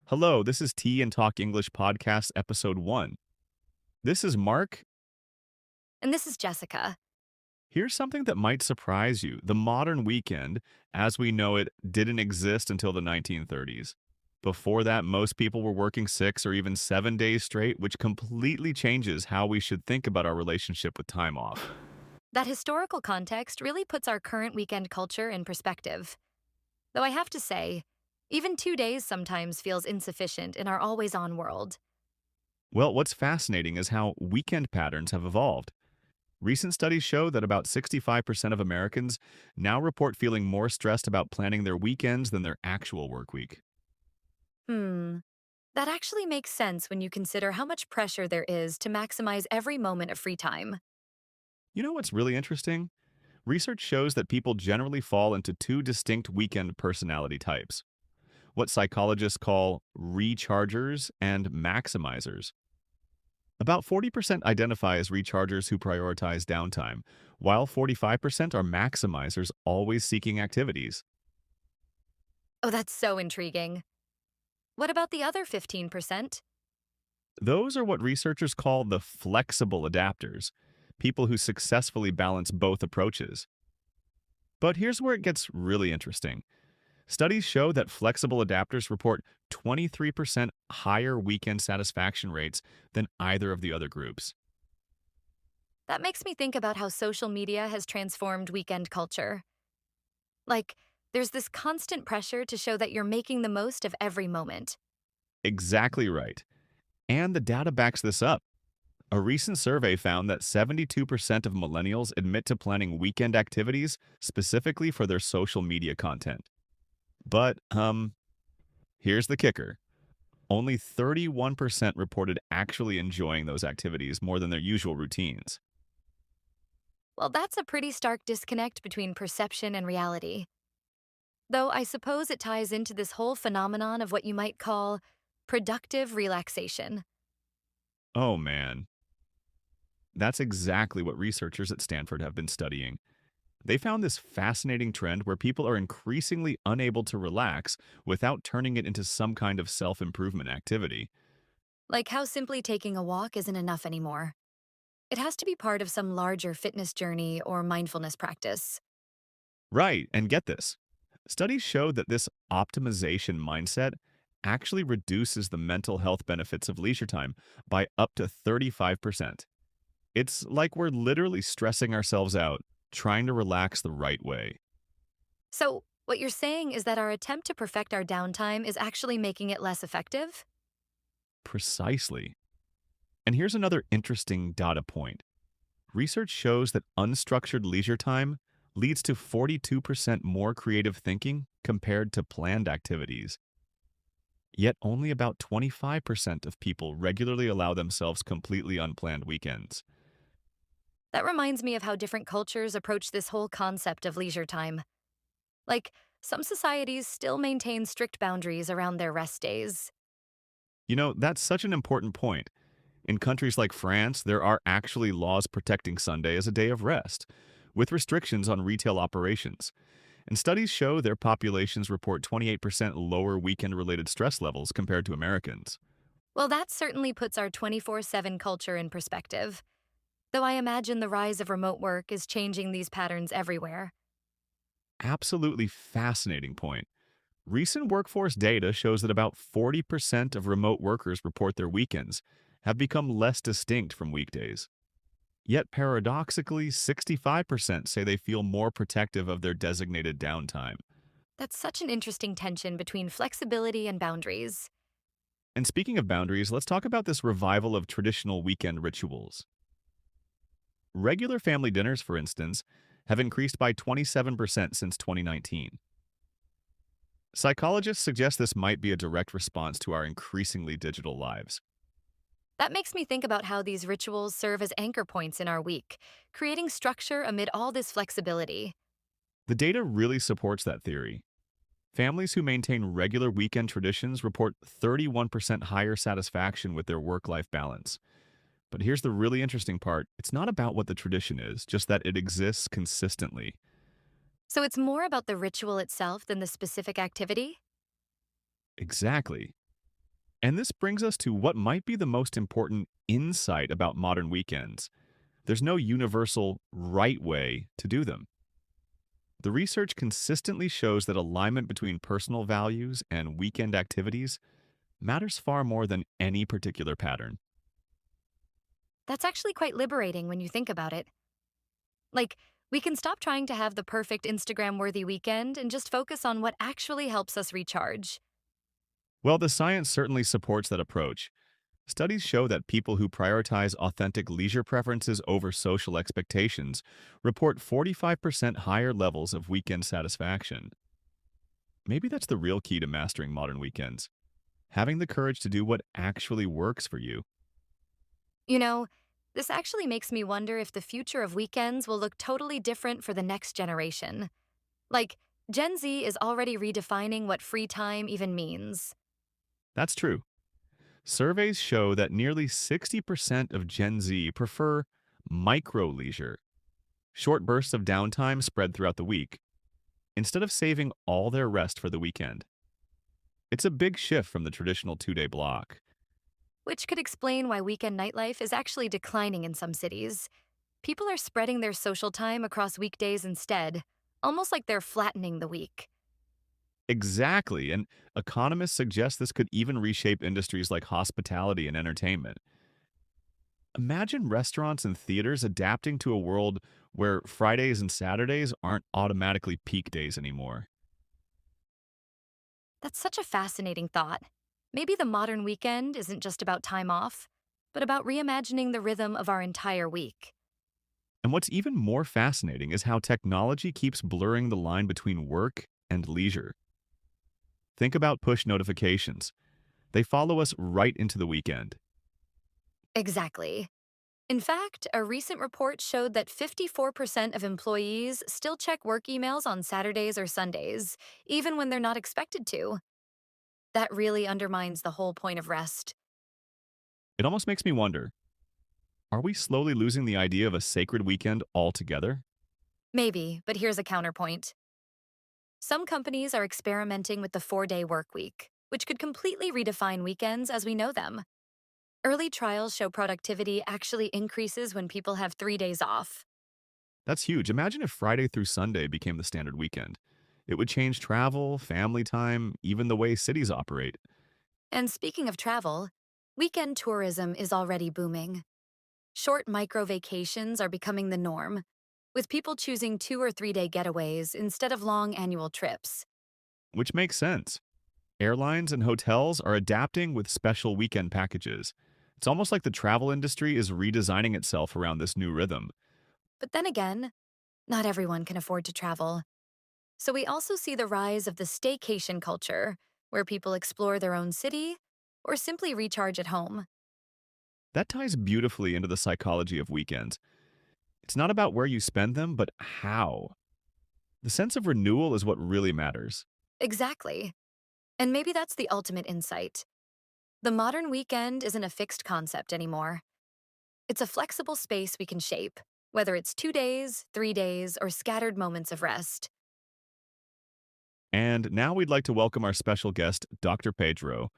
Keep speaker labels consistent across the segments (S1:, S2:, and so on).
S1: Hello, this is Tea and Talk English Podcast, Episode 1. This is Mark.
S2: And this is Jessica.
S1: Here's something that might surprise you. The modern weekend, as we know it, didn't exist until the 1930s. Before that, most people were working 6 or even 7 days straight, which completely changes how we should think about our relationship with time off.
S2: That historical context really puts our current weekend culture in perspective. Though I have to say, even 2 days sometimes feels insufficient in our always on world.
S1: Well, what's fascinating is how weekend patterns have evolved. Recent studies show that about 65% of Americans now report feeling more stressed about planning their weekends than their actual work week.
S2: Hmm. That actually makes sense when you consider how much pressure there is to maximize every moment of free time.
S1: You know what's really interesting? Research shows that people generally fall into two distinct weekend personality types, what psychologists call rechargers and maximizers. About 40% identify as rechargers who prioritize downtime, while 45% are maximizers always seeking activities.
S2: Oh, that's so intriguing. What about the other 15%?
S1: Those are what researchers call the flexible adapters, people who successfully balance both approaches. But here's where it gets really interesting. Studies show that flexible adapters report 23% higher weekend satisfaction rates than either of the other groups.
S2: That makes me think about how social media has transformed weekend culture. Like, there's this constant pressure to show that you're making the most of every moment.
S1: Exactly right. And the data backs this up. A recent survey found that 72% of millennials admit to planning weekend activities specifically for their social media content. But here's the kicker. Only 31% reported actually enjoying those activities more than their usual routines.
S2: Well, that's a pretty stark disconnect between perception and reality. Though I suppose it ties into this whole phenomenon of what you might call productive relaxation.
S1: Oh man, that's exactly what researchers at Stanford have been studying. They found this fascinating trend where people are increasingly unable to relax without turning it into some kind of self improvement activity.
S2: Like how simply taking a walk isn't enough anymore. It has to be part of some larger fitness journey or mindfulness practice.
S1: Right, and get this. Studies show that this optimization mindset actually reduces the mental health benefits of leisure time by up to 35%. It's like we're literally stressing ourselves out, trying to relax the right way.
S2: So, what you're saying is that our attempt to perfect our downtime is actually making it less effective?
S1: Precisely. And here's another interesting data point. Research shows that unstructured leisure time leads to 42% more creative thinking compared to planned activities. Yet only about 25% of people regularly allow themselves completely unplanned weekends.
S2: That reminds me of how different cultures approach this whole concept of leisure time. Like, some societies still maintain strict boundaries around their rest days.
S1: You know, that's such an important point. In countries like France, there are actually laws protecting Sunday as a day of rest, with restrictions on retail operations. And studies show their populations report 28% lower weekend related stress levels compared to Americans.
S2: Well, that certainly puts our 24/7 culture in perspective, though I imagine the rise of remote work is changing these patterns everywhere.
S1: Absolutely fascinating point. Recent workforce data shows that about 40% of remote workers report their weekends have become less distinct from weekdays. Yet paradoxically, 65% say they feel more protective of their designated downtime.
S2: That's such an interesting tension between flexibility and boundaries.
S1: And speaking of boundaries, let's talk about this revival of traditional weekend rituals. Regular family dinners, for instance, have increased by 27% since 2019. Psychologists suggest this might be a direct response to our increasingly digital lives.
S2: That makes me think about how these rituals serve as anchor points in our week, creating structure amid all this flexibility.
S1: The data really supports that theory. Families who maintain regular weekend traditions report 31% higher satisfaction with their work life balance. But here's the really interesting part, it's not about what the tradition is, just that it exists consistently.
S2: So it's more about the ritual itself than the specific activity?
S1: Exactly. And this brings us to what might be the most important insight about modern weekends. There's no universal right way to do them. The research consistently shows that alignment between personal values and weekend activities matters far more than any particular pattern.
S2: That's actually quite liberating when you think about it. Like, we can stop trying to have the perfect Instagram worthy weekend and just focus on what actually helps us recharge.
S1: Well, the science certainly supports that approach. Studies show that people who prioritize authentic leisure preferences over social expectations report 45% higher levels of weekend satisfaction. Maybe that's the real key to mastering modern weekends, having the courage to do what actually works for you.
S2: You know, this actually makes me wonder if the future of weekends will look totally different for the next generation. Like, Gen Z is already redefining what free time even means.
S1: That's true. Surveys show that nearly 60% of Gen Z prefer micro leisure, short bursts of downtime spread throughout the week, instead of saving all their rest for the weekend. It's a big shift from the traditional 2 day block.
S2: Which could explain why weekend nightlife is actually declining in some cities. People are spreading their social time across weekdays instead, almost like they're flattening the week.
S1: Exactly, and economists suggest this could even reshape industries like hospitality and entertainment. Imagine restaurants and theaters adapting to a world where Fridays and Saturdays aren't automatically peak days anymore.
S2: That's such a fascinating thought. Maybe the modern weekend isn't just about time off, but about reimagining the rhythm of our entire week.
S1: And what's even more fascinating is how technology keeps blurring the line between work and leisure. Think about push notifications. They follow us right into the weekend.
S2: Exactly. In fact, a recent report showed that 54% of employees still check work emails on Saturdays or Sundays, even when they're not expected to. That really undermines the whole point of rest.
S1: It almost makes me wonder, are we slowly losing the idea of a sacred weekend altogether?
S2: Maybe, but here's a counterpoint. Some companies are experimenting with the 4 day work week, which could completely redefine weekends as we know them. Early trials show productivity actually increases when people have 3 days off.
S1: That's huge. Imagine if Friday through Sunday became the standard weekend. It would change travel, family time, even the way cities operate.
S2: And speaking of travel, weekend tourism is already booming. Short micro vacations are becoming the norm, with people choosing 2 or 3 day getaways instead of long annual trips.
S1: Which makes sense. Airlines and hotels are adapting with special weekend packages. It's almost like the travel industry is redesigning itself around this new rhythm.
S2: But then again, not everyone can afford to travel. So we also see the rise of the staycation culture, where people explore their own city or simply recharge at home.
S1: That ties beautifully into the psychology of weekends. It's not about where you spend them, but how. The sense of renewal is what really matters.
S2: Exactly. And maybe that's the ultimate insight. The modern weekend isn't a fixed concept anymore. It's a flexible space we can shape, whether it's 2 days, 3 days, or scattered moments of rest.
S1: And now we'd like to welcome our special guest, Dr. Pedro,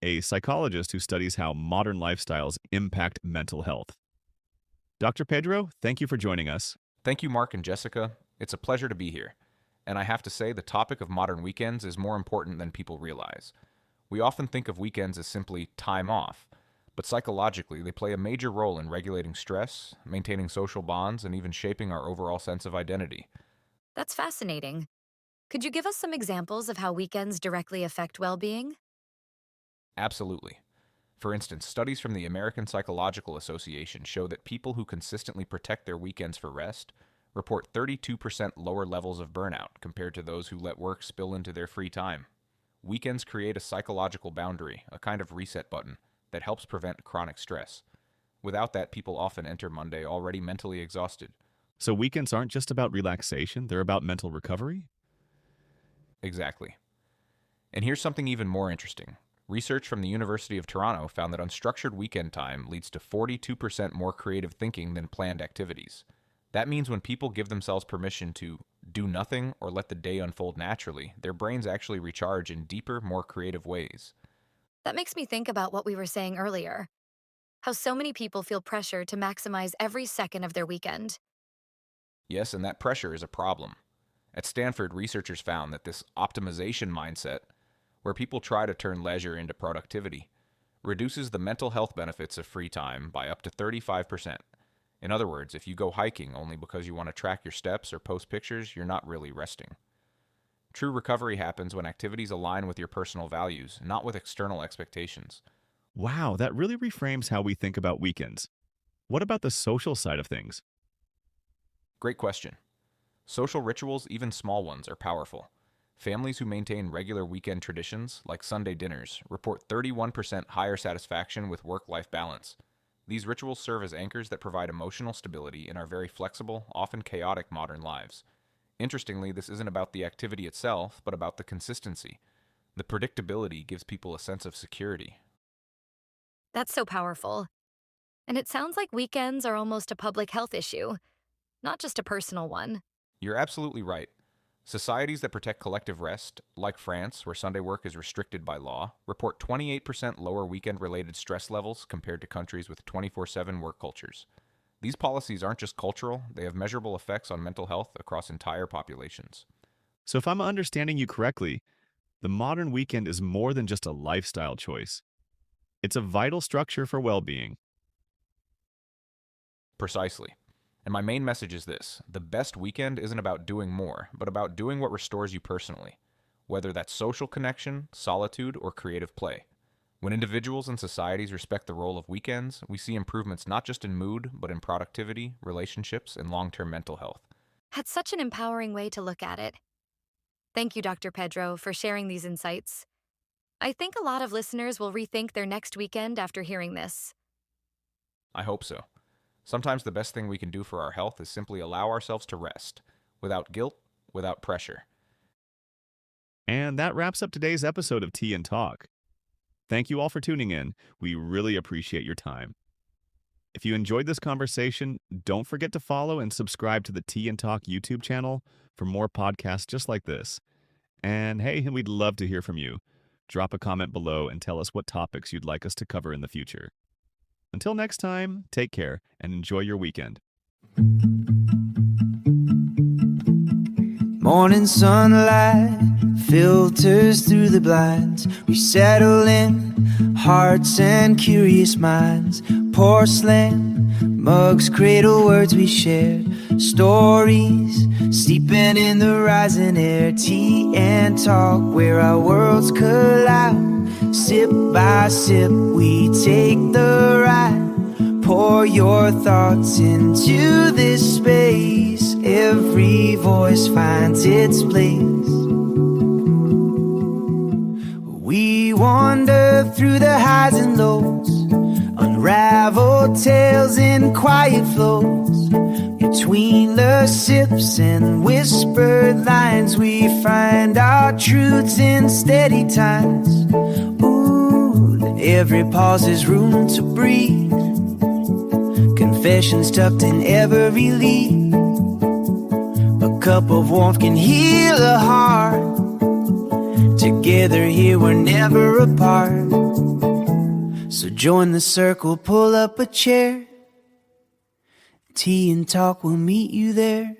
S1: a psychologist who studies how modern lifestyles impact mental health. Dr. Pedro, thank you for joining us.
S3: Thank you, Mark and Jessica. It's a pleasure to be here. And I have to say, the topic of modern weekends is more important than people realize. We often think of weekends as simply time off, but psychologically, they play a major role in regulating stress, maintaining social bonds, and even shaping our overall sense of identity.
S2: That's fascinating. Could you give us some examples of how weekends directly affect well being?
S3: Absolutely. For instance, studies from the American Psychological Association show that people who consistently protect their weekends for rest report 32% lower levels of burnout compared to those who let work spill into their free time. Weekends create a psychological boundary, a kind of reset button, that helps prevent chronic stress. Without that, people often enter Monday already mentally exhausted.
S1: So, weekends aren't just about relaxation, they're about mental recovery?
S3: Exactly. And here's something even more interesting. Research from the University of Toronto found that unstructured weekend time leads to 42% more creative thinking than planned activities. That means when people give themselves permission to do nothing or let the day unfold naturally, their brains actually recharge in deeper, more creative ways.
S2: That makes me think about what we were saying earlier, how so many people feel pressure to maximize every second of their weekend.
S3: Yes, and that pressure is a problem. At Stanford, researchers found that this optimization mindset, where people try to turn leisure into productivity, reduces the mental health benefits of free time by up to 35%. In other words, if you go hiking only because you want to track your steps or post pictures, you're not really resting. True recovery happens when activities align with your personal values, not with external expectations.
S1: Wow, that really reframes how we think about weekends. What about the social side of things?
S3: Great question. Social rituals, even small ones, are powerful. Families who maintain regular weekend traditions, like Sunday dinners, report 31% higher satisfaction with work-life balance. These rituals serve as anchors that provide emotional stability in our very flexible, often chaotic modern lives. Interestingly, this isn't about the activity itself, but about the consistency. The predictability gives people a sense of security.
S2: That's so powerful. And it sounds like weekends are almost a public health issue, not just a personal one.
S3: You're absolutely right. Societies that protect collective rest, like France, where Sunday work is restricted by law, report 28% lower weekend-related stress levels compared to countries with 24/7 work cultures. These policies aren't just cultural, they have measurable effects on mental health across entire populations.
S1: So, if I'm understanding you correctly, the modern weekend is more than just a lifestyle choice. It's a vital structure for well being.
S3: Precisely. And my main message is this: the best weekend isn't about doing more, but about doing what restores you personally, whether that's social connection, solitude, or creative play. When individuals and societies respect the role of weekends, we see improvements not just in mood, but in productivity, relationships, and long-term mental health.
S2: That's such an empowering way to look at it. Thank you, Dr. Pedro, for sharing these insights. I think a lot of listeners will rethink their next weekend after hearing this.
S3: I hope so. Sometimes the best thing we can do for our health is simply allow ourselves to rest, without guilt, without pressure.
S1: And that wraps up today's episode of Tea and Talk. Thank you all for tuning in. We really appreciate your time. If you enjoyed this conversation, don't forget to follow and subscribe to the Tea and Talk YouTube channel for more podcasts just like this. And hey, we'd love to hear from you. Drop a comment below and tell us what topics you'd like us to cover in the future. Until next time, take care and enjoy your weekend.
S4: Morning sunlight filters through the blinds. We settle in, hearts and curious minds. Porcelain mugs cradle words we shared. Stories steeping in the rising air. Tea and talk where our worlds collide. Sip by sip we take the ride. Pour your thoughts into this space. Every voice finds its place. We wander through the highs and lows, unravel tales in quiet flows. Between the sips and whispered lines, we find our truths in steady times. Ooh, every pause is room to breathe. Confessions tucked in every leaf. A cup of warmth can heal a heart. Together here we're never apart. So join the circle, pull up a chair. Tea and talk will meet you there.